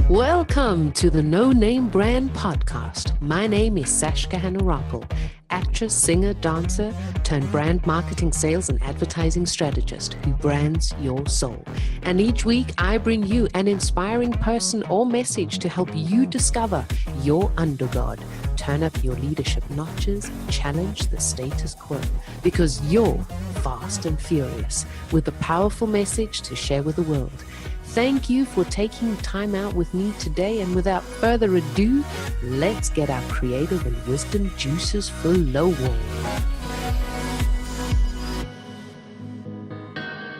Welcome to the No Name Brand Podcast. My name is Sashka Hanarampal, actress, singer, dancer, turned brand marketing, sales, and advertising strategist who brands your soul. And each week I bring you an inspiring person or message to help you discover your undergod, turn up your leadership notches, challenge the status quo, because you're fast and furious with a powerful message to share with the world. Thank you for taking time out with me today, and without further ado, let's get our creative and wisdom juices flowing.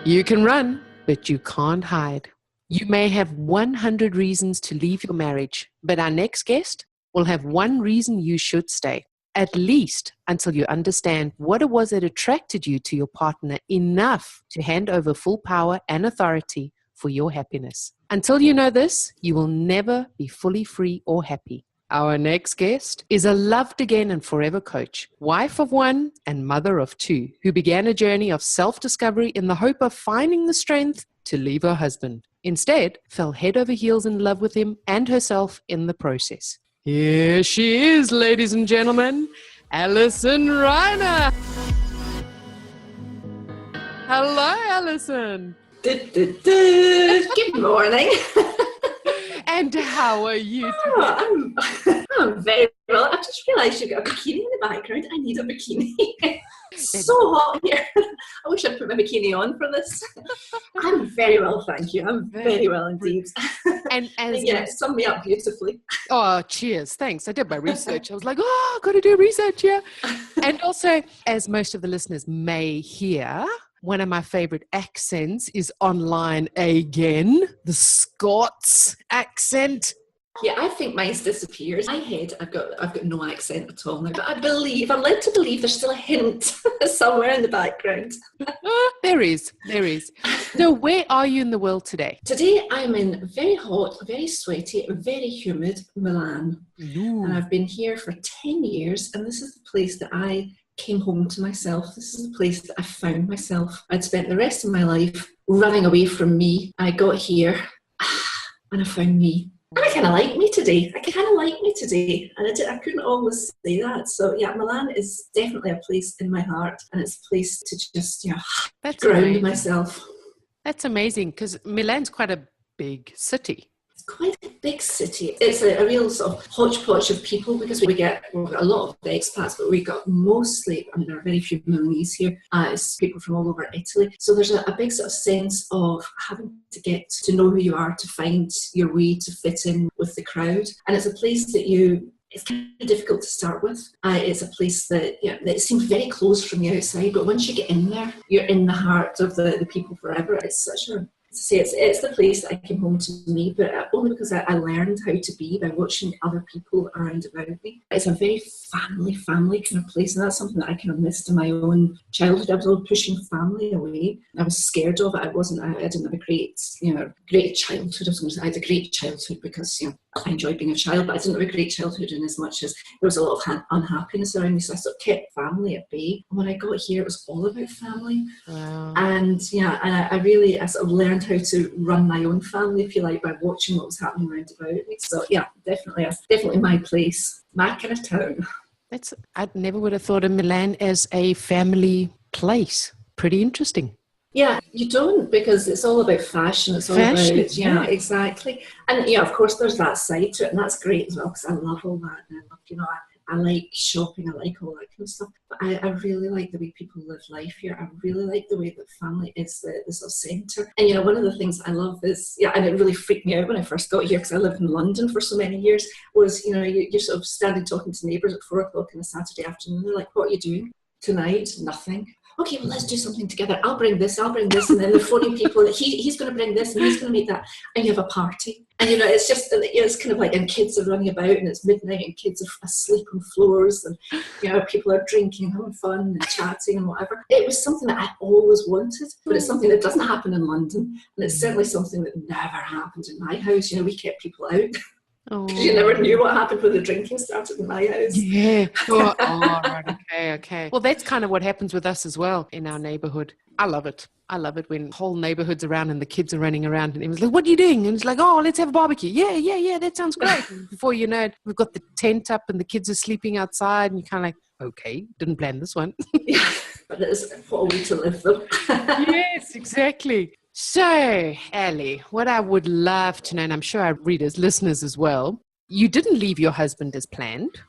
You can run, but you can't hide. You may have 100 reasons to leave your marriage, but our next guest will have one reason you should stay, at least until you understand what it was that attracted you to your partner enough to hand over full power and authority for your happiness. Until you know this, you will never be fully free or happy. Our next guest is a loved again and forever coach, wife of one and mother of two, who began a journey of self-discovery in the hope of finding the strength to leave her husband. Instead, fell head over heels in love with him and herself in the process. Here she is, ladies and gentlemen, Allison Reiner. Hello, Allison. Good morning. And how are you today? I'm very well. I just realised you've got a bikini in the background. I need a bikini. So hot here. I wish I'd put my bikini on for this. I'm very well, thank you. I'm very well indeed. And it summed me up beautifully. Oh, cheers. Thanks. I did my research. I was like, I've got to do research here. And also, as most of the listeners may hear, one of my favorite accents is online again, the Scots accent. Yeah, I think mine's disappeared. In my head, I've got no accent at all now, but I'm led to believe there's still a hint somewhere in the background. There is. So where are you in the world today? Today I'm in very hot, very sweaty, very humid Milan. Ooh. And I've been here for 10 years, and this is the place that I came home to myself. This is the place that I found myself. I'd spent the rest of my life running away from me. I got here and I found me. And I kind of like me today. And I couldn't always say that. So yeah, Milan is definitely a place in my heart, and it's a place to just, ground myself. That's amazing, because Milan's quite a big city. Quite a big city. It's a real sort of hodgepodge of people, because we've got a lot of expats, but we've got mostly, there are very few Milanese here. It's people from all over Italy. So there's a big sort of sense of having to get to know who you are, to find your way, to fit in with the crowd. And it's a place that it's kind of difficult to start with. It's a place that, it seems very closed from the outside, but once you get in there, you're in the heart of the people forever. It's such a it's the place that I came home to me, but only because I learned how to be by watching other people around about me. It's a very family kind of place, and that's something that I kind of missed in my own childhood. I was always pushing family away. I was scared of it. I didn't have a great childhood. I had a great childhood because, I enjoyed being a child, but I didn't have a great childhood in as much as there was a lot of unhappiness around me, so I sort of kept family at bay. And when I got here, it was all about family. Wow. And I sort of learned how to run my own family, if you like, by watching what was happening around about me. So yeah, definitely my place, my kind of town. I never would have thought of Milan as a family place. Pretty interesting. Yeah, you don't, because it's all about fashion. It's all about, exactly. And of course, there's that side to it, and that's great as well, because I love all that. And I like shopping, I like all that kind of stuff. But I really like the way people live life here. I really like the way that family is the sort of centre. And one of the things I love is, and it really freaked me out when I first got here, because I lived in London for so many years, was, you're sort of standing talking to neighbours at 4 o'clock on a Saturday afternoon. They're like, what are you doing tonight? Nothing. Okay, well, let's do something together. I'll bring this, and then they're phoning people. He's going to bring this, and he's going to make that, and you have a party. And it's just, it's kind of like, and kids are running about, and it's midnight, and kids are asleep on floors, and people are drinking, having fun, and chatting, and whatever. It was something that I always wanted, but it's something that doesn't happen in London, and it's certainly something that never happened in my house. We kept people out. Because you never knew what happened when the drinking started in my house. Yeah. Right. Okay. Well, that's kind of what happens with us as well in our neighbourhood. I love it. I love it when whole neighborhood's around and the kids are running around and everyone's like, what are you doing? And it's like, oh, let's have a barbecue. Yeah, that sounds great. And before you know it, we've got the tent up and the kids are sleeping outside and you're kind of like, okay, didn't plan this one. Yeah, but it's what a way to live though. Yes, exactly. So, Ali, what I would love to know, and I'm sure our readers, listeners as well, you didn't leave your husband as planned.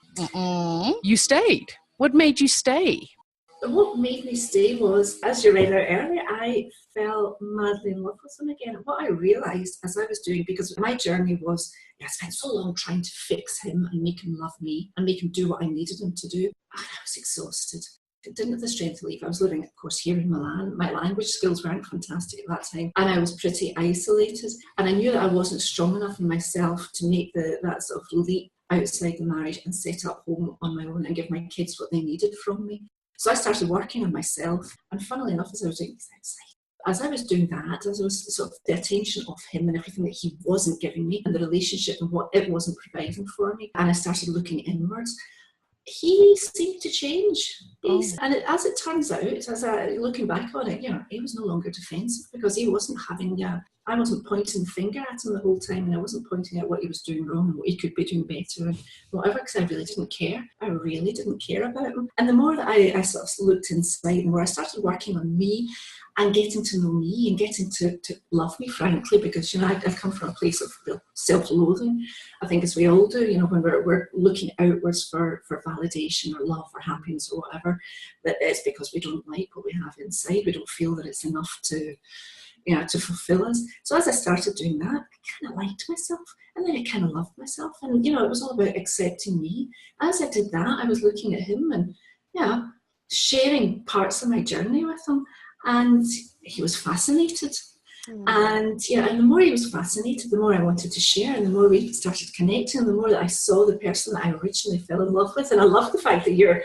You stayed. What made you stay? What made me stay was, as you read out earlier, I fell madly in love with him again. What I realised as I was doing, because my journey was, I spent so long trying to fix him and make him love me and make him do what I needed him to do. And I was exhausted. I didn't have the strength to leave. I was living, of course, here in Milan. My language skills weren't fantastic at that time. And I was pretty isolated. And I knew that I wasn't strong enough in myself to make that sort of leap outside the marriage and set up home on my own and give my kids what they needed from me. So I started working on myself, and funnily enough, as I was doing that, as I was sort of the attention of him and everything that he wasn't giving me, and the relationship and what it wasn't providing for me, and I started looking inwards, he seemed to change. And as it turns out, looking back on it, he was no longer defensive because he wasn't having I wasn't pointing the finger at him the whole time, and I wasn't pointing out what he was doing wrong and what he could be doing better and whatever, because I really didn't care. I really didn't care about him. And the more that I sort of looked inside, the more I started working on me and getting to know me and getting to love me, frankly, because, I've come from a place of real self-loathing. I think as we all do, when we're looking outwards for validation or love or happiness or whatever, that it's because we don't like what we have inside. We don't feel that it's enough to fulfill us. So as I started doing that, I kind of liked myself, and then I kind of loved myself, and it was all about accepting me. As I did that, I was looking at him and sharing parts of my journey with him, and he was fascinated. And and the more he was fascinated, the more I wanted to share, and the more we started connecting, and the more that I saw the person that I originally fell in love with. And I love the fact that you're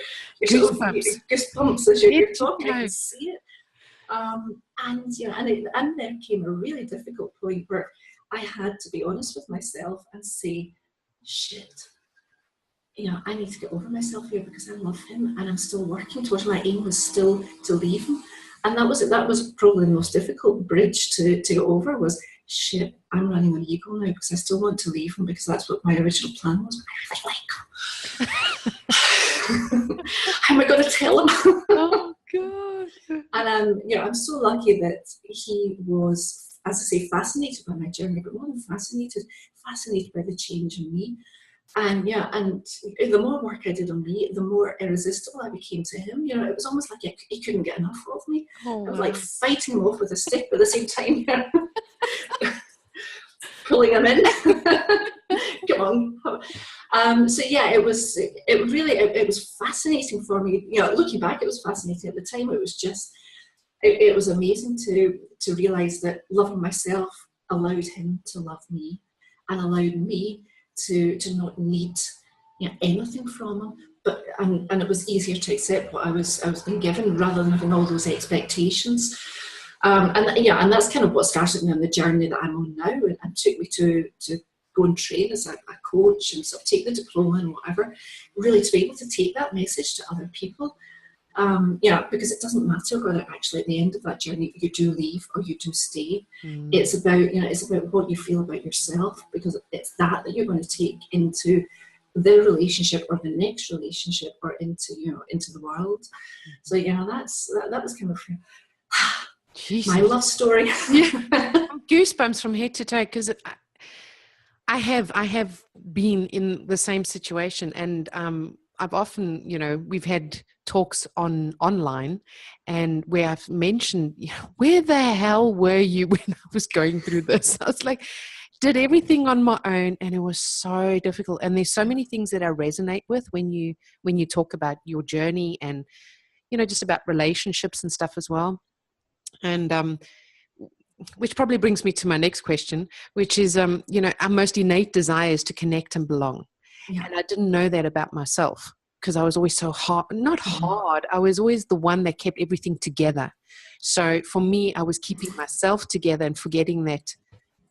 goosebumps as you're talking. I can see it. And then came a really difficult point where I had to be honest with myself and say, shit, I need to get over myself here because I love him and I'm still working towards my aim was still to leave him. And that was probably the most difficult bridge to get over was, shit, I'm running on ego now because I still want to leave him because that's what my original plan was. But I really like him. How am I going to tell him? Oh, God. And I'm so lucky that he was, as I say, fascinated by my journey, but more than fascinated by the change in me. And and the more work I did on me, the more irresistible I became to him. It was almost like he couldn't get enough of me. I was like fighting him off with a stick, but at the same time, pulling him in. Come on. So it was fascinating for me. Looking back, it was fascinating. At the time, it was just, it was amazing to realize that loving myself allowed him to love me and allowed me to not need anything from him. But and it was easier to accept what I was being given rather than having all those expectations. And that's kind of what started me on the journey that I'm on now, and took me to go and train as a coach and sort of take the diploma and whatever, really to be able to take that message to other people. Because it doesn't matter whether actually at the end of that journey you do leave or you do stay. It's about what you feel about yourself, because it's that you're going to take into the relationship or the next relationship or into the world. So that was kind of my love story. Goosebumps from head to toe, because I have been in the same situation, and I've often, we've had talks online, and where I've mentioned, where the hell were you when I was going through this? I was like, did everything on my own, and it was so difficult. And there's so many things that I resonate with when you talk about your journey, and just about relationships and stuff as well. And which probably brings me to my next question, which is, our most innate desire is to connect and belong. Yeah. And I didn't know that about myself because I was always so hard, not hard. I was always the one that kept everything together. So for me, I was keeping myself together and forgetting that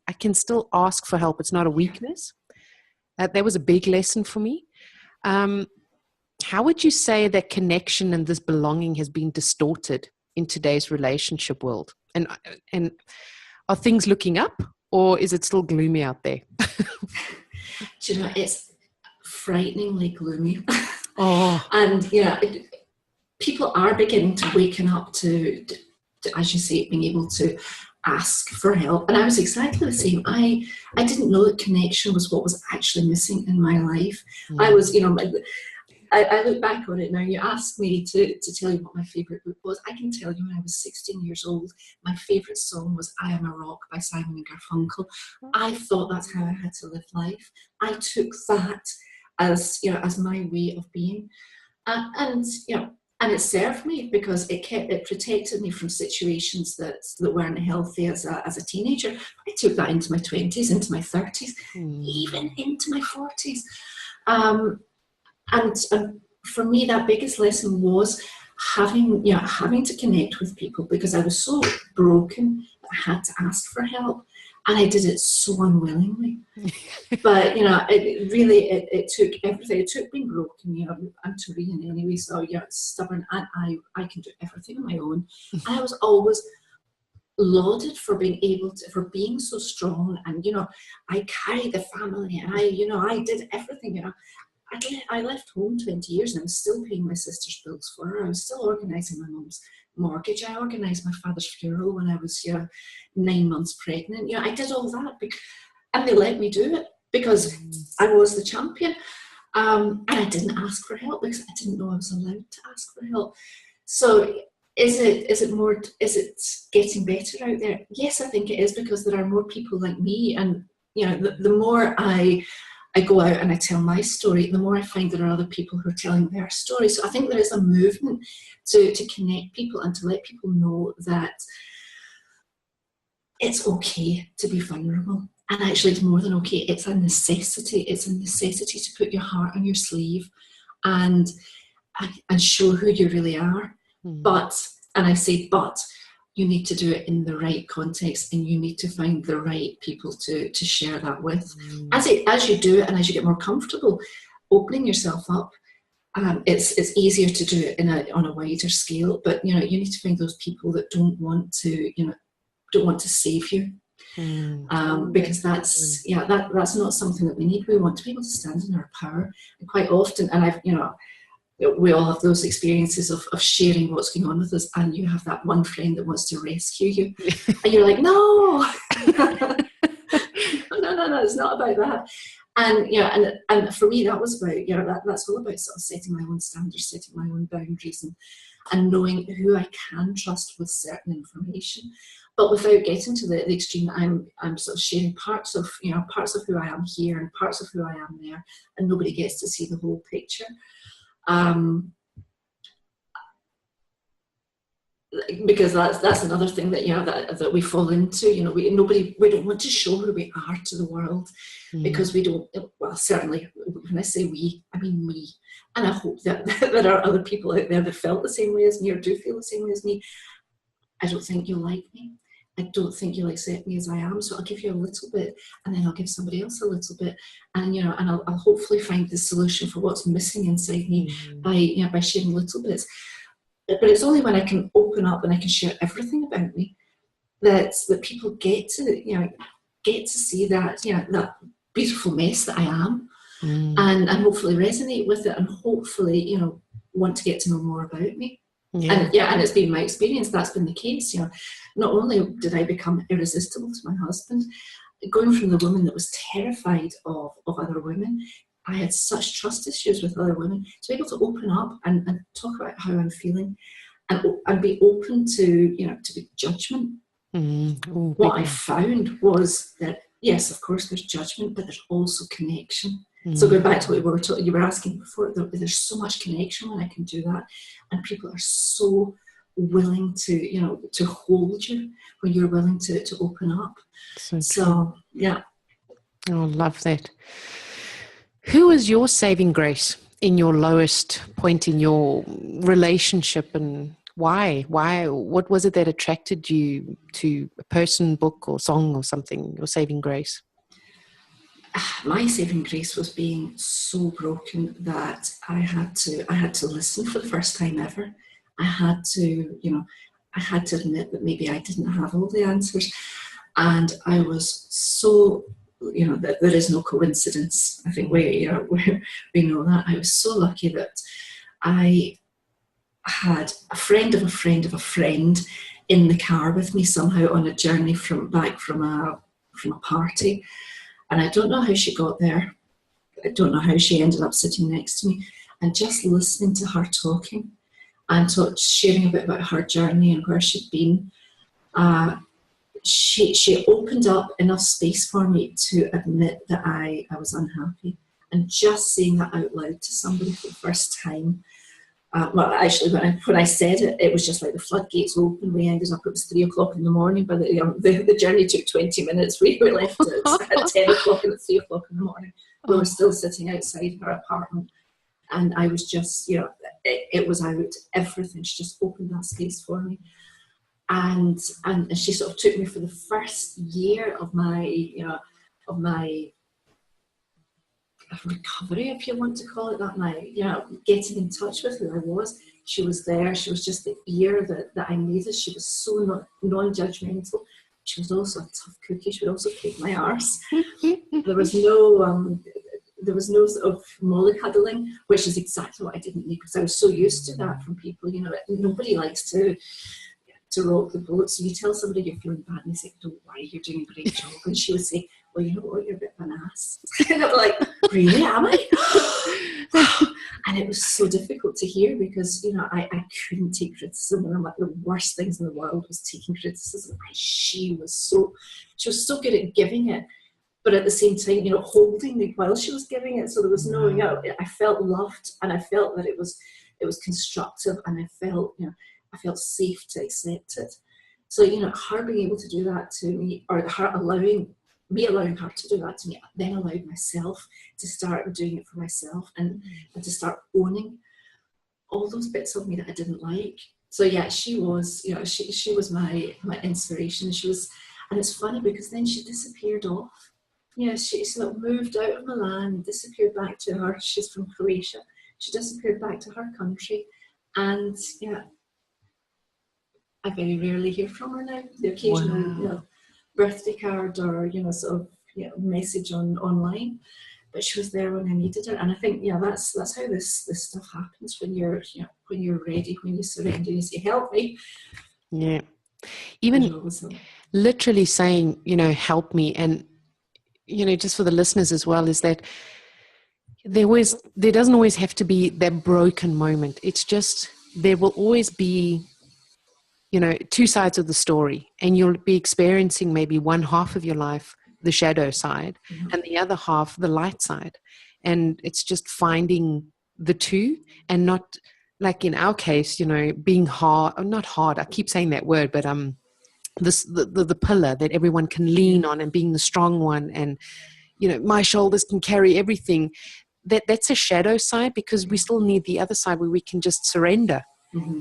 I can still ask for help. It's not a weakness. That was a big lesson for me. How would you say that connection and this belonging has been distorted in today's relationship world? And are things looking up, or is it still gloomy out there? Do you know, it's frighteningly gloomy. Oh, And, people are beginning to waken up to, as you say, being able to ask for help. And I was exactly the same. I didn't know that connection was what was actually missing in my life. I was, I look back on it now. You asked me to tell you what my favourite book was. I can tell you when I was 16 years old, my favourite song was I Am a Rock by Simon and Garfunkel. I thought that's how I had to live life. I took that as my way of being. And it served me because it protected me from situations that weren't healthy as a teenager. I took that into my 20s, into my 30s, even into my 40s. And for me, that biggest lesson was having to connect with people, because I was so broken that I had to ask for help, and I did it so unwillingly. But it took everything. It took being broken. I'm Taurian anyway, so stubborn, and I can do everything on my own. And I was always lauded for being so strong, and I carried the family, and I did everything. I left home 20 years and I'm still paying my sister's bills for her. I was still organising my mum's mortgage. I organised my father's funeral when I was 9 months pregnant. I did all that, and they let me do it because I was the champion. And I didn't ask for help because I didn't know I was allowed to ask for help. So is it getting better out there? Yes, I think it is, because there are more people like me, and the more I go out and I tell my story, the more I find there are other people who are telling their story. So I think there is a movement to connect people and to let people know that it's okay to be vulnerable. And actually, it's more than okay. It's a necessity. It's a necessity to put your heart on your sleeve and show who you really are. But you need to do it in the right context, and you need to find the right people to share that with. As you do it, and as you get more comfortable opening yourself up, it's easier to do it on a wider scale. But you need to find those people that don't want to save you, because that's not something that we need. We want to be able to stand in our power. And quite often, and we all have those experiences of sharing what's going on with us, and you have that one friend that wants to rescue you, and you're like, no, no, it's not about that. And for me, that was about that's all about sort of setting my own standards, setting my own boundaries, and knowing who I can trust with certain information, but without getting to the extreme. I'm sort of sharing parts of who I am here and parts of who I am there, and nobody gets to see the whole picture. Because that's another thing that we fall into. We don't want to show who we are to the world, because we don't. Well, certainly when I say we, I mean me, and I hope that there are other people out there that felt the same way as me, or do feel the same way as me. I don't think you'll like me. I don't think you'll accept me as I am. So I'll give you a little bit, and then I'll give somebody else a little bit, and and I'll hopefully find the solution for what's missing inside me by sharing little bits. But it's only when I can open up and I can share everything about me that people get to see that that beautiful mess that I am, and hopefully resonate with it, and hopefully want to get to know more about me. And it's been my experience that's been the case. Not only did I become irresistible to my husband, going from the woman that was terrified of other women, I had such trust issues with other women, to be able to open up and talk about how I'm feeling, and be open to to judgment. What I found was that yes, of course, there's judgment, but there's also connection. So going back to what you were asking before, there's so much connection when I can do that, and people are so willing to hold you when you're willing to open up. So yeah. Oh, I love that. Who was your saving grace in your lowest point in your relationship, and why? What was it that attracted you to a person, book, or song, or something? Your saving grace? My saving grace was being so broken that I had to listen for the first time ever. I had to, I had to admit that maybe I didn't have all the answers. And I was so, that there is no coincidence. I think we know that. I was so lucky that I had a friend of a friend of a friend in the car with me somehow on a journey back from a party. And I don't know how she got there. I don't know how she ended up sitting next to me. And just listening to her talking and sharing a bit about her journey and where she'd been, she opened up enough space for me to admit that I was unhappy. And just saying that out loud to somebody for the first time, well, actually, when I said it, it was just like the floodgates opened. We ended up, it was 3 o'clock in the morning, but the journey took 20 minutes. We left at 10 o'clock and at 3 o'clock in the morning. We were still sitting outside her apartment. And I was just, it was out, everything. She just opened that space for me. And she sort of took me for the first year of my recovery, if you want to call it that, getting in touch with who I was. She was there. She was just the ear that I needed. She was so non-judgmental. She was also a tough cookie. She would also kick my arse. There was no sort of mollycoddling, which is exactly what I didn't need, because I was so used to that from people. Nobody likes to rock the boat. So you tell somebody you're feeling bad and they say, don't worry, you're doing a great job. And she would say, well, you know what, you're a bit of an ass. And I'm like, really, am I? And it was so difficult to hear, because, I couldn't take criticism. And I'm like, the worst things in the world was taking criticism. And she was so good at giving it, but at the same time, holding me while she was giving it. So there was no, I felt loved, and I felt that it was constructive, and I felt safe to accept it. So, her being able to do that to me, or her allowing her to do that to me, then allowed myself to start doing it for myself, and to start owning all those bits of me that I didn't like. So yeah, she was, she was my inspiration. And it's funny because then she disappeared off. She sort of moved out of Milan, disappeared back to she's from Croatia. She disappeared back to her country, and I very rarely hear from her now. The occasional birthday card or message online, but she was there when I needed her. And I think that's how this stuff happens when you're ready, when you surrender and you say, help me. Yeah, even literally saying help me. And just for the listeners as well, is that there doesn't always have to be that broken moment. It's just there will always be two sides of the story, and you'll be experiencing maybe one half of your life, the shadow side, and the other half, the light side. And it's just finding the two, and not, like in our case, being hard, or not hard, I keep saying that word, but the pillar that everyone can lean on, and being the strong one, and my shoulders can carry everything. That's a shadow side, because we still need the other side where we can just surrender.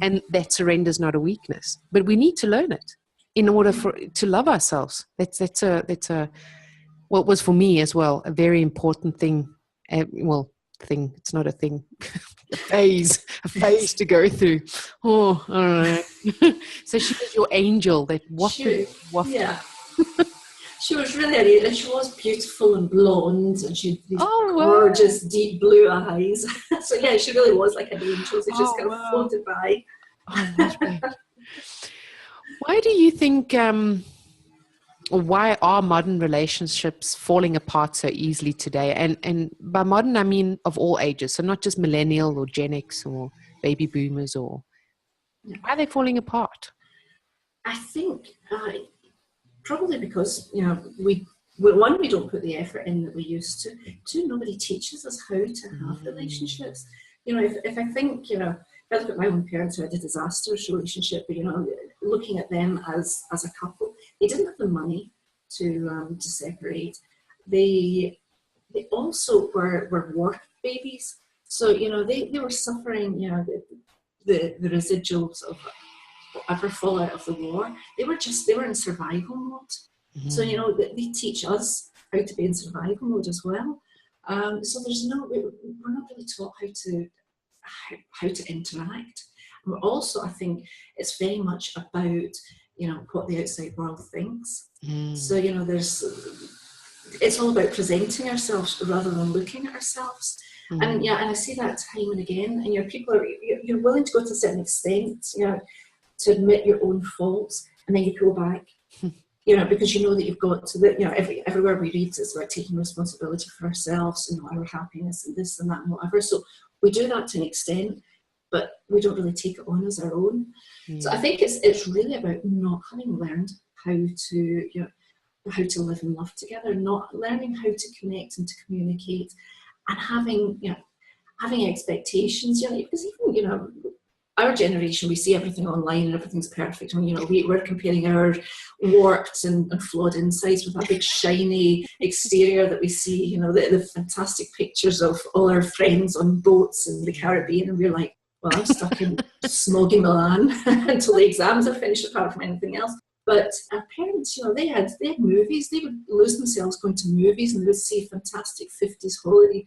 And that surrender is not a weakness, but we need to learn it in order to love ourselves. That's what was for me as well a very important thing. It's not a thing, a phase to go through. Oh, all right. So she was your angel that wafted. Yeah. She was really, and she was beautiful and blonde, and she had these gorgeous deep blue eyes. So yeah, she really was like an angel. She just kind of floated by. Oh, that's great. Why do you think, or why are modern relationships falling apart so easily today? And by modern, I mean of all ages. So not just millennial or Gen X or baby boomers, or why are they falling apart? I think probably because, we don't put the effort in that we used to. Two, nobody teaches us how to have relationships. If I think, if I look at my own parents who had a disastrous relationship, looking at them as a couple, they didn't have the money to separate. They also were work babies. So, they were suffering, the residuals of whatever fallout of the war. They were in survival mode. So, they teach us how to be in survival mode as well. So we're not really taught how to interact. And also, I think it's very much about, what the outside world thinks. So, it's all about presenting ourselves rather than looking at ourselves. And and I see that time and again. And people you're willing to go to a certain extent, to admit your own faults, and then you pull back. Because that you've got to, everywhere we read, it's about taking responsibility for ourselves, our happiness and this and that and whatever. So we do that to an extent, but we don't really take it on as our own. So I think it's really about not having learned how to live and love together, not learning how to connect and to communicate, and having expectations. Because even our generation, we see everything online and everything's perfect. And, we're comparing our warped and flawed insides with that big shiny exterior that we see, the fantastic pictures of all our friends on boats in the Caribbean. And we're like, well, I'm stuck in smoggy Milan until the exams are finished, apart from anything else. But our parents, they had movies. They would lose themselves going to movies, and they would see fantastic 50s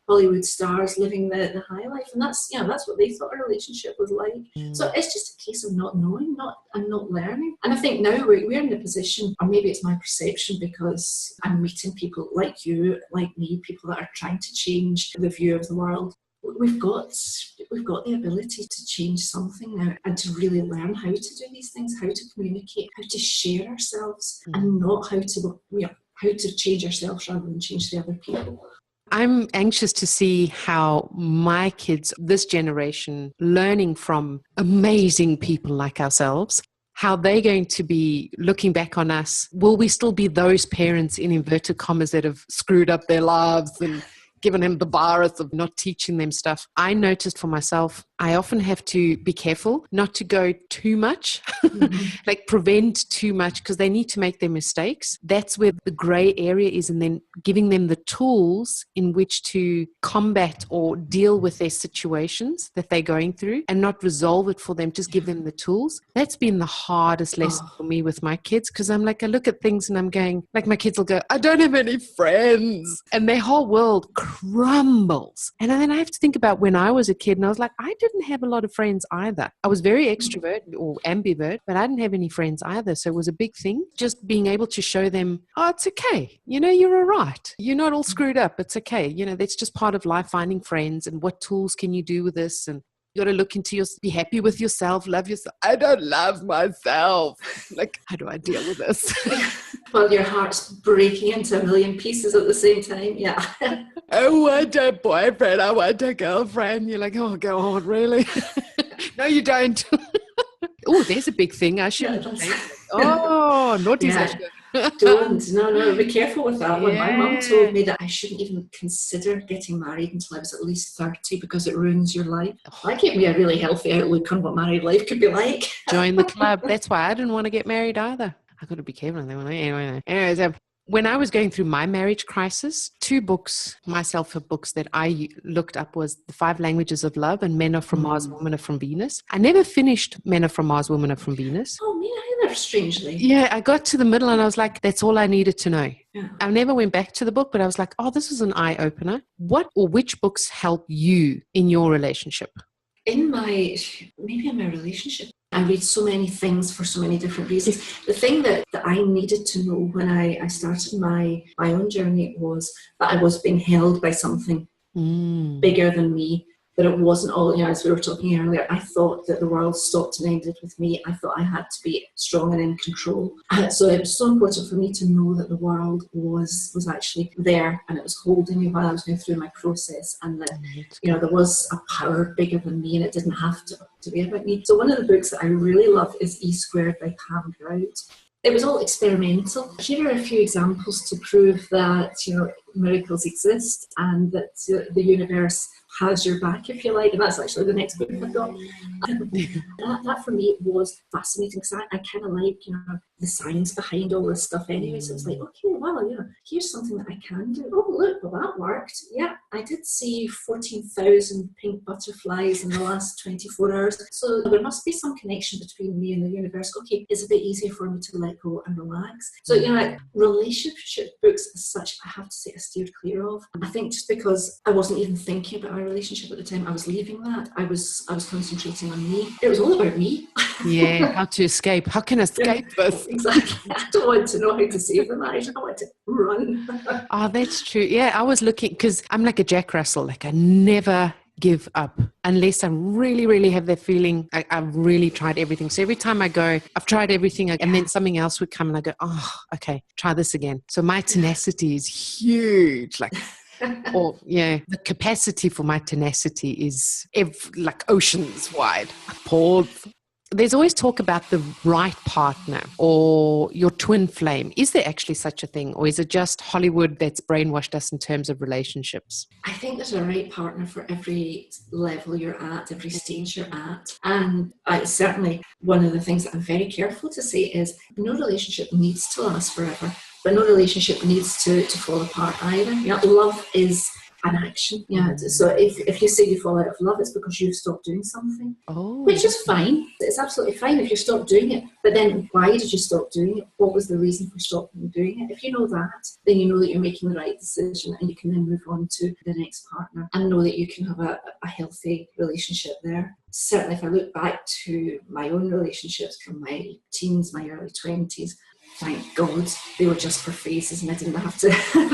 Hollywood stars living the high life. And that's what they thought a relationship was like. So it's just a case of not knowing, not learning. And I think now we're in a position, or maybe it's my perception, because I'm meeting people like you, like me, people that are trying to change the view of the world. We've got the ability to change something now, and to really learn how to do these things, how to communicate, how to share ourselves, and not how to change ourselves rather than change the other people. I'm anxious to see how my kids, this generation, learning from amazing people like ourselves, how they're going to be looking back on us. Will we still be those parents, in inverted commas, that have screwed up their lives and given him the virus of not teaching them stuff? I noticed for myself, I often have to be careful not to go too much, like prevent too much, because they need to make their mistakes. That's where the gray area is, and then giving them the tools in which to combat or deal with their situations that they're going through, and not resolve it for them, just give them the tools. That's been the hardest lesson for me with my kids, because I'm like, I look at things and I'm going, like, my kids will go, I don't have any friends, and their whole world crumbles. And then I have to think about when I was a kid, and I was like, I didn't have a lot of friends either. I was very extrovert or ambivert, but I didn't have any friends either. So it was a big thing, just being able to show them, oh, it's okay. You're all right. You're not all screwed up. It's okay. That's just part of life, finding friends, and what tools can you do with this? And you got to look into be happy with yourself, love yourself. I don't love myself. Like, how do I deal with this? Well, your heart's breaking into a million pieces at the same time. Yeah. I want a boyfriend. I want a girlfriend. You're like, oh, God, really? No, you don't. Oh, there's a big thing. I shouldn't. Oh, naughty session. Don't. No, be careful with that one. My mum told me that I shouldn't even consider getting married until I was at least 30, because it ruins your life. That gave me a really healthy outlook on what married life could be like. Join the club. That's why I didn't want to get married either. I got to be careful. Anyways, when I was going through my marriage crisis, 2 books, my self-help books that I looked up was The 5 Languages of Love and Men Are From Mars, Women Are From Venus. I never finished Men Are From Mars, Women Are From Venus. Oh, me neither, strangely. Yeah, I got to the middle and I was like, that's all I needed to know. Yeah. I never went back to the book, but I was like, oh, this is an eye-opener. What or which books help you in your relationship? In my relationship, I read so many things for so many different reasons. The thing that I needed to know when I started my own journey was that I was being held by something bigger than me, that it wasn't all, as we were talking earlier, I thought that the world stopped and ended with me. I thought I had to be strong and in control. So it was so important for me to know that the world was actually there, and it was holding me while I was going through my process, and that there was a power bigger than me, and it didn't have to be about me. So one of the books that I really love is E Squared by Pam Grout. It was all experimental. Here are a few examples to prove that miracles exist, and that the universe has your back, if you like. And that's actually the next book I've got. That for me was fascinating, because I kind of like the science behind all this stuff anyway. So it's like, okay, well, here's something that I can do. Oh, look, well, that worked. Yeah, I did see 14,000 pink butterflies in the last 24 hours. So there must be some connection between me and the universe. Okay, it's a bit easier for me to let go and relax. So, relationship books as such, I have to say I steered clear of. I think just because I wasn't even thinking about my relationship at the time. I was leaving that. I was concentrating on me. It was all about me. Yeah, how to escape. How can I escape this? Exactly. I don't want to know how to save the marriage. I want to run. Oh, that's true. Yeah, I was looking, because I'm like a Jack Russell. Like, I never give up unless I really, really have that feeling I've really tried everything. So every time I go, I've tried everything, and then something else would come and I go, oh, okay, try this again. So my tenacity is huge. Like, or the capacity for my tenacity is like oceans wide. Pause. There's always talk about the right partner or your twin flame. Is there actually such a thing, or is it just Hollywood that's brainwashed us in terms of relationships? I think there's a right partner for every level you're at, every stage you're at. And certainly one of the things that I'm very careful to say is no relationship needs to last forever, but no relationship needs to fall apart either. Love is an action. So if you say you fall out of love, it's because you've stopped doing something, which is fine. It's absolutely fine if you stop doing it. But then why did you stop doing it? What was the reason for stopping doing it? If you know that, then you know that you're making the right decision, and you can then move on to the next partner and know that you can have a healthy relationship there. Certainly, if I look back to my own relationships from my teens, my early 20s, thank God they were just for phases, and I didn't have to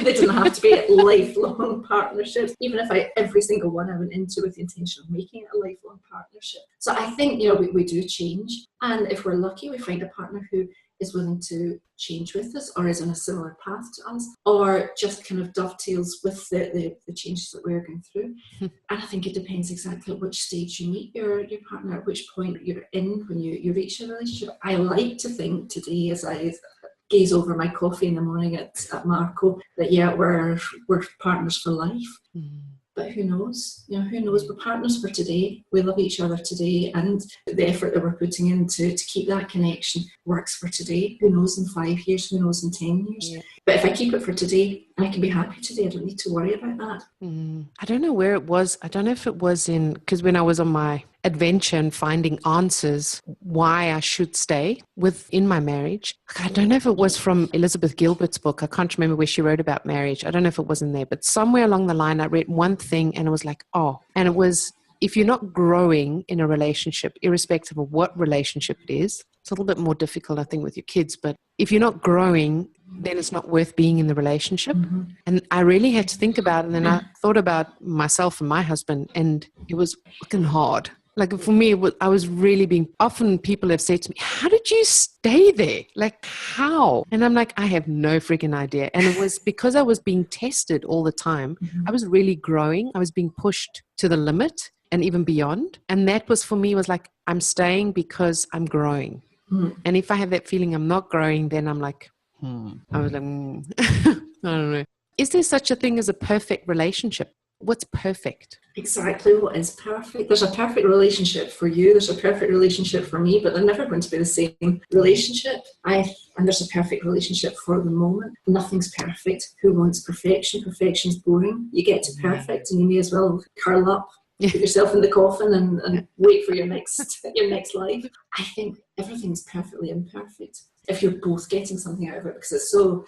they didn't have to be lifelong partnerships. Even if every single one I went into with the intention of making it a lifelong partnership. So I think we do change, and if we're lucky, we find a partner who is willing to change with us, or is on a similar path to us, or just kind of dovetails with the changes that we're going through. And I think it depends exactly at which stage you meet your partner, at which point you're in when you reach a relationship. I like to think today, as I gaze over my coffee in the morning at Marco, that we're partners for life. But who knows? Who knows? We're partners for today. We love each other today, and the effort that we're putting in to keep that connection works for today. Who knows in 5 years? Who knows in 10 years? Yeah. But if I keep it for today, I can be happy today. I don't need to worry about that. I don't know where it was. I don't know if it was because when I was on my adventure and finding answers why I should stay within my marriage, I don't know if it was from Elizabeth Gilbert's book. I can't remember where she wrote about marriage. I don't know if it was in there, but somewhere along the line I read one thing and it was like, and it was, if you're not growing in a relationship, irrespective of what relationship it is, it's a little bit more difficult, I think, with your kids, but if you're not growing, then it's not worth being in the relationship. And I really had to think about it, and then I thought about myself and my husband, and it was fucking hard. Like, for me, I was really often people have said to me, how did you stay there? Like, how? And I'm like, I have no freaking idea. And it was because I was being tested all the time. I was really growing. I was being pushed to the limit and even beyond. And that was, for me, was like, I'm staying because I'm growing. And if I have that feeling I'm not growing, then I'm like, I was like, I don't know. Is there such a thing as a perfect relationship? What's perfect? Exactly what is perfect. There's a perfect relationship for you. There's a perfect relationship for me, but they're never going to be the same relationship. And there's a perfect relationship for the moment. Nothing's perfect. Who wants perfection? Perfection's boring. You get to perfect and you may as well curl up, put yourself in the coffin and wait for your next life. I think everything's perfectly imperfect if you're both getting something out of it, because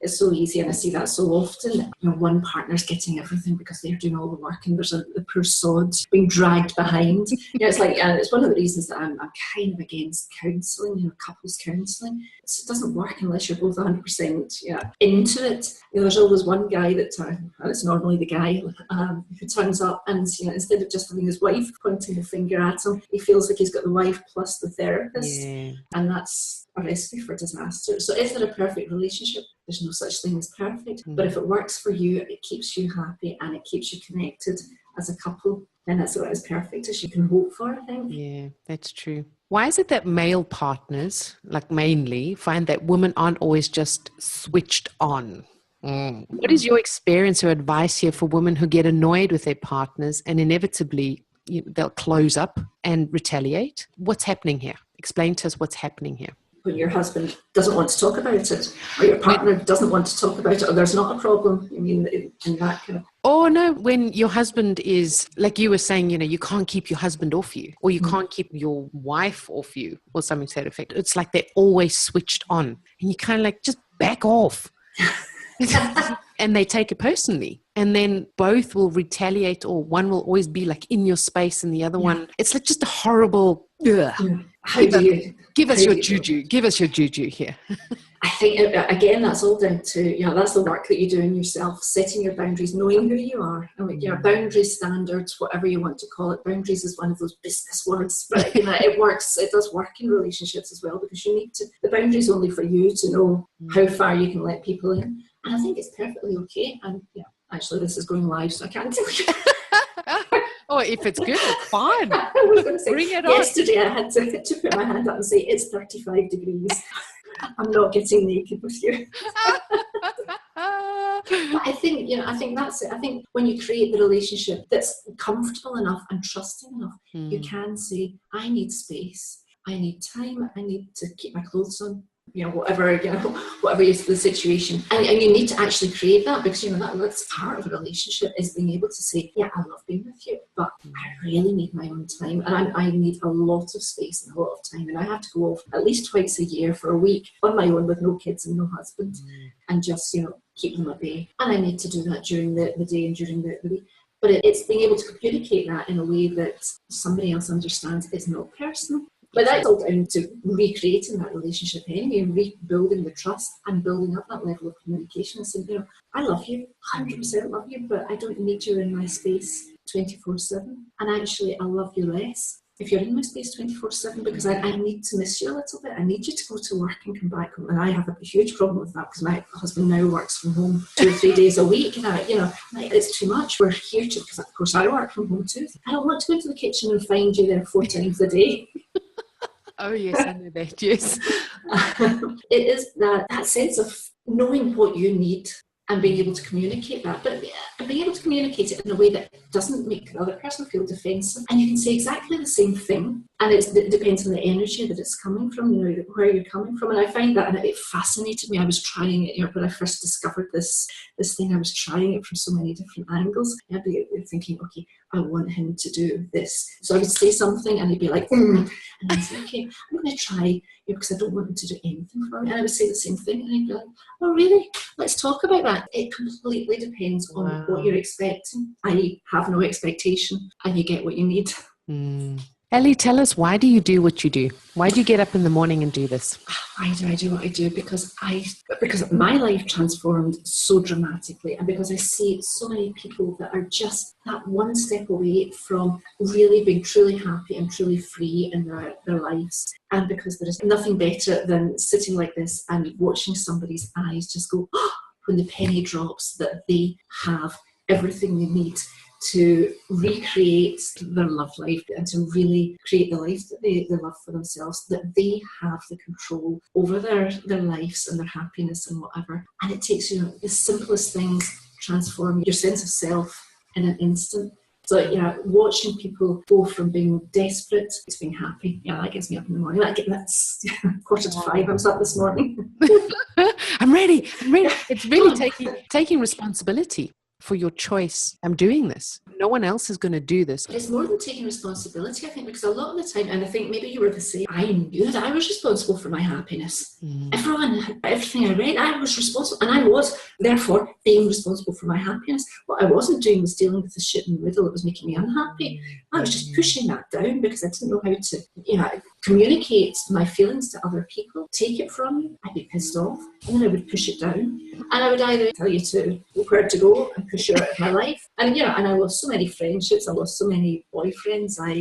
it's so easy, and I see that so often. One partner's getting everything because they're doing all the work, and there's the poor sod being dragged behind. It's like, it's one of the reasons that I'm kind of against counselling, couples counselling. It doesn't work unless you're both 100% into it. There's always one guy that, and it's normally the guy who turns up and instead of just having his wife pointing the finger at him, he feels like he's got the wife plus the therapist, and that's a recipe for disaster. So is there a perfect relationship? There's no such thing as perfect, but if it works for you, it keeps you happy and it keeps you connected as a couple, then that's about as perfect as you can hope for, I think. Yeah, that's true. Why is it that male partners, like mainly, find that women aren't always just switched on? What is your experience or advice here for women who get annoyed with their partners and inevitably they'll close up and retaliate? What's happening here? Explain to us what's happening here. When your husband doesn't want to talk about it, or your partner doesn't want to talk about it, or there's not a problem, in that kind of... Oh, no, when your husband is, like you were saying, you can't keep your husband off you, or you can't keep your wife off you, or something to that effect. It's like they're always switched on, and you kind of like, just back off. And they take it personally. And then both will retaliate, or one will always be like in your space and the other one, it's like just a horrible, give us your juju. Give us your juju here. I think, again, that's all down to, that's the work that you do in yourself, setting your boundaries, knowing who you are. I mean, boundaries, standards, whatever you want to call it. Boundaries is one of those business words, but it works. It does work in relationships as well, because you need to, the boundaries only for you to know how far you can let people in. And I think it's perfectly okay. And actually this is going live, so I can't tell you. Oh, if it's good, it's fine. I was going to say, bring it on. Yesterday I had to put my hand up and say, it's 35 degrees. I'm not getting naked with you. But I think, I think that's it. I think when you create the relationship that's comfortable enough and trusting enough, you can say, I need space, I need time, I need to keep my clothes on. Whatever is the situation, and you need to actually create that, because that's part of a relationship, is being able to say, I love being with you, but I really need my own time, and I need a lot of space and a lot of time, and I have to go off at least twice a year for a week on my own with no kids and no husband, and just keep them at bay. And I need to do that during the day and during the week. But it's being able to communicate that in a way that somebody else understands. It's not personal. But that's all down to recreating that relationship anyway, rebuilding the trust and building up that level of communication and saying, I love you, 100% love you, but I don't need you in my space 24/7. And actually, I love you less if you're in my space 24/7, because I need to miss you a little bit. I need you to go to work and come back home. And I have a huge problem with that, because my husband now works from home 2 or 3 days a week. And it's too much. We're here to, because of course I work from home too. I don't want to go into the kitchen and find you there 4 times a day. Oh, yes, I know that, yes. It is that sense of knowing what you need and being able to communicate that, but being able to communicate it in a way that doesn't make the other person feel defensive. And you can say exactly the same thing, and it depends on the energy that it's coming from, where you're coming from. And I find that, and it fascinated me. I was trying it, when I first discovered this thing, I was trying it from so many different angles. I'd be thinking, okay, I want him to do this. So I would say something, and he'd be like, and I'd say, okay, I'm going to try, because I don't want him to do anything for me. And I would say the same thing, and he'd be like, oh, really? Let's talk about that. It completely depends on what you're expecting. I have no expectation, and you get what you need. Ellie, tell us, why do you do what you do? Why do you get up in the morning and do this? Why do I do what I do? Because my life transformed so dramatically, and because I see so many people that are just that one step away from really being truly happy and truly free in their lives. And because there is nothing better than sitting like this and watching somebody's eyes just go, when the penny drops, that they have everything they need to recreate their love life and to really create the life that they love for themselves, that they have the control over their lives and their happiness and whatever. And it takes, the simplest things transform your sense of self in an instant. So, watching people go from being desperate to being happy, that gets me up in the morning. That's 4:45, I was up this morning. I'm ready. It's really taking responsibility for your choice. I'm doing this. No one else is going to do this. It's more than taking responsibility, I think, because a lot of the time, and I think maybe you were the same, I knew that I was responsible for my happiness. Everything I read, I was responsible, and I was therefore being responsible for my happiness. What I wasn't doing was dealing with the shit in the middle that was making me unhappy. I was just pushing that down because I didn't know how to, communicate my feelings to other people, take it from you. I'd be pissed off, and then I would push it down, and I would either tell you to where to go and push you out of my life, and and I lost so many friendships, I lost so many boyfriends, I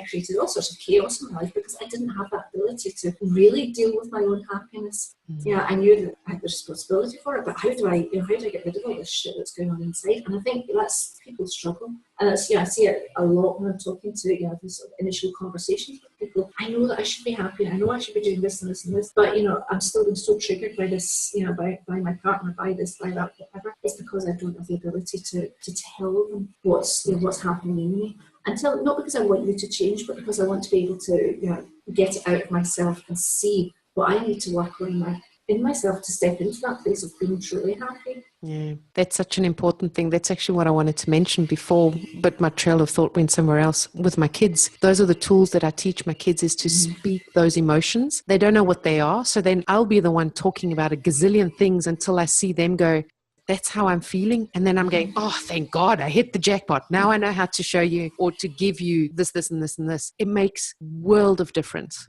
created all sorts of chaos in my life because I didn't have that ability to really deal with my own happiness. I knew that I had the responsibility for it, but how do I get rid of all this shit that's going on inside? And I think that's people struggle, and that's I see it a lot when I'm talking to these sort of initial conversations with people. I know that I should be happy, I know I should be doing this and this and this, but I'm still being so triggered by this, by my partner, by this, by that, whatever. It's because I don't have the ability to tell them what's happening in me. Until, not because I want you to change, but because I want to be able to get it out of myself and see what I need to work on in myself to step into that place of being truly happy. Yeah, that's such an important thing. That's actually what I wanted to mention before, but my trail of thought went somewhere else. With my kids, those are the tools that I teach my kids, is to speak those emotions. They don't know what they are, so then I'll be the one talking about a gazillion things until I see them go, that's how I'm feeling. And then I'm going, oh, thank God I hit the jackpot. Now I know how to show you or to give you this, this, and this, and this. It makes world of difference.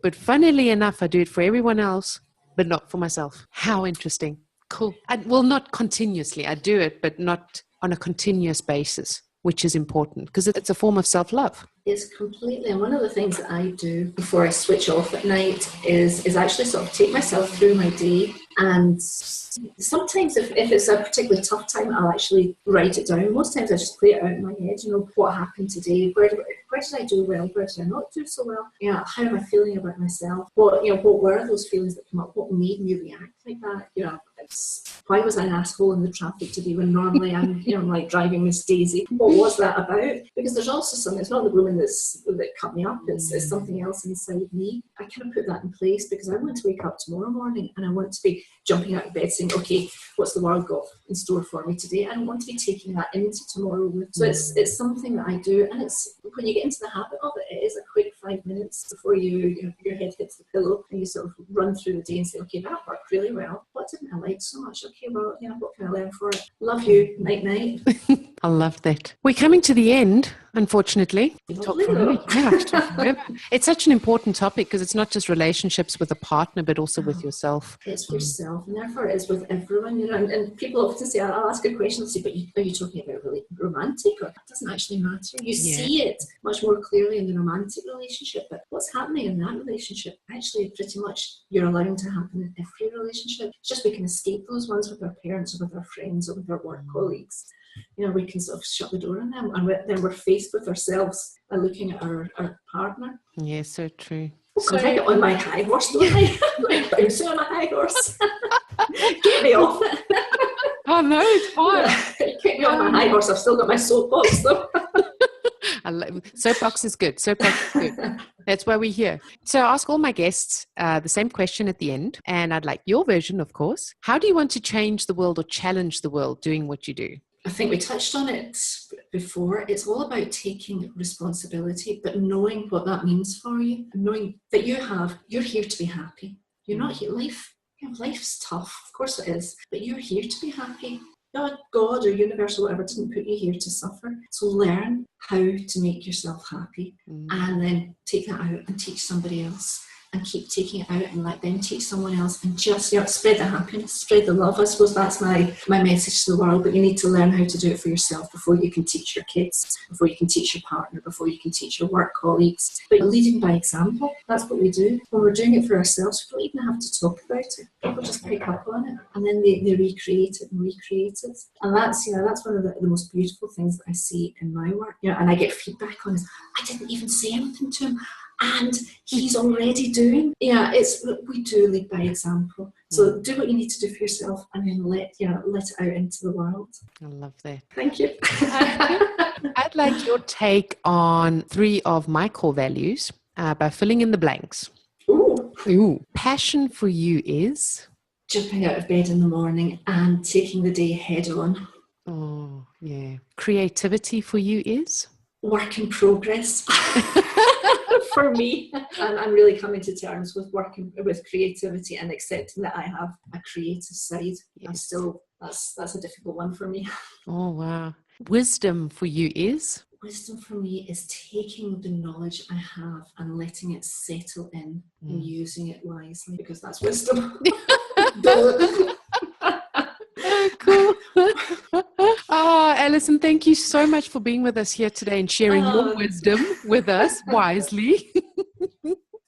But funnily enough, I do it for everyone else, but not for myself. How interesting. Cool. Well, not continuously. I do it, but not on a continuous basis, which is important because it's a form of self-love. It's completely, and one of the things that I do before I switch off at night is actually sort of take myself through my day. And sometimes if it's a particularly tough time, I'll actually write it down. Most times I just play it out in my head, what happened today, where did I do well, where did I not do so well, how am I feeling about myself, what were those feelings that come up, what made me react like that, why was I an asshole in the traffic today when normally I'm, like driving Miss Daisy? What was that about? Because there's also something, it's not the woman that cut me up, it's something else inside me. I kind of put that in place because I want to wake up tomorrow morning and I want to be jumping out of bed saying, okay, what's the world got in store for me today? I don't want to be taking that into tomorrow. So it's something that I do, and it's when you get into the habit of it, it is a quick 5 minutes before your head hits the pillow and you sort of run through the day and say, okay, that worked really well. What didn't I like so much? Okay, well, what can I learn for it? Love you. Night night. I love that. We're coming to the end, unfortunately. It's such an important topic because it's not just relationships with a partner, but also with yourself. It's yourself, and therefore it's with everyone. And people often say, I'll ask a question and say, but are you talking about really romantic? Or it doesn't actually matter. You see it much more clearly in the romantic relationship, but what's happening in that relationship actually pretty much you're allowing to happen in every relationship. It's just we can escape those ones with our parents or with our friends or with our work colleagues. We can sort of shut the door on them, and then we're faced with ourselves and looking at our partner. Yeah, so true. So I get on my high horse, don't I? I'm bouncing on a high horse. Get me off it. Oh no, it's fine. Get me off my high horse. I've still got my soapbox though. Soapbox is good. Soapbox is good. That's why we're here. So I ask all my guests the same question at the end, and I'd like your version, of course. How do you want to change the world or challenge the world doing what you do? I think we touched on it before. It's all about taking responsibility, but knowing what that means for you, and knowing that you're here to be happy. You're not here. Life's tough, of course it is, but you're here to be happy. God or universe or whatever didn't put you here to suffer. So learn how to make yourself happy, and then take that out and teach somebody else. And keep taking it out and let them teach someone else, and just spread the happiness, spread the love. I suppose that's my message to the world. But you need to learn how to do it for yourself before you can teach your kids, before you can teach your partner, before you can teach your work colleagues. But leading by example, that's what we do. When we're doing it for ourselves, we don't even have to talk about it. People just pick up on it, and then they recreate it. And that's one of the most beautiful things that I see in my work. And I get feedback on is, I didn't even say anything to him, and he's already doing. We do lead by example. So do what you need to do for yourself, and then let it out into the world. I love that. Thank you. I'd like your take on 3 of my core values by filling in the blanks. Ooh. Passion for you is? Jumping out of bed in the morning and taking the day head on. Oh, yeah. Creativity for you is? Work in progress. For me, and I'm really coming to terms with working with creativity and accepting that I have a creative side. Yes. That's a difficult one for me. Oh wow. Wisdom for you is? Wisdom for me is taking the knowledge I have and letting it settle in and using it wisely, because that's wisdom. Cool. Oh, Allison, thank you so much for being with us here today and sharing your wisdom with us wisely.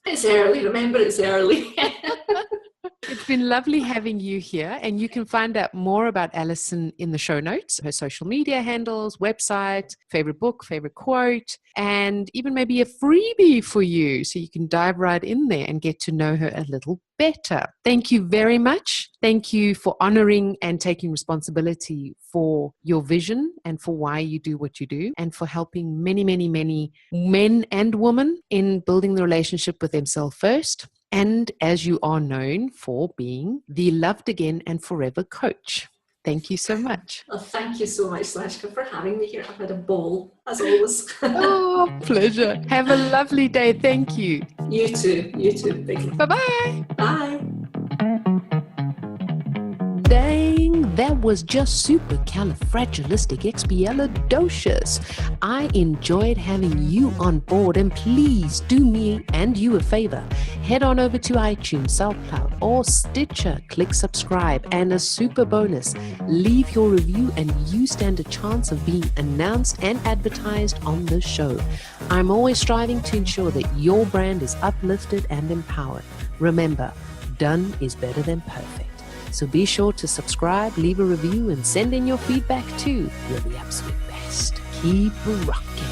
It's early. Remember, it's early. It's been lovely having you here, and you can find out more about Allison in the show notes, her social media handles, website, favorite book, favorite quote, and even maybe a freebie for you so you can dive right in there and get to know her a little better. Thank you very much. Thank you for honoring and taking responsibility for your vision and for why you do what you do, and for helping many, many, many men and women in building the relationship with themselves first. And as you are known for being the loved again and forever coach. Thank you so much. Well, thank you so much, Slashka, for having me here. I've had a ball, as always. Oh, pleasure. Have a lovely day. Thank you. You too. Bye-bye. Bye-bye. Bye. Dang, That was just supercalifragilisticexpialidocious. I enjoyed having you on board, and please do me and you a favor. Head on over to iTunes, SoundCloud, or Stitcher. Click subscribe, and a super bonus, leave your review and you stand a chance of being announced and advertised on the show. I'm always striving to ensure that your brand is uplifted and empowered. Remember, done is better than perfect. So be sure to subscribe, leave a review, and send in your feedback too. You're the absolute best. Keep rocking.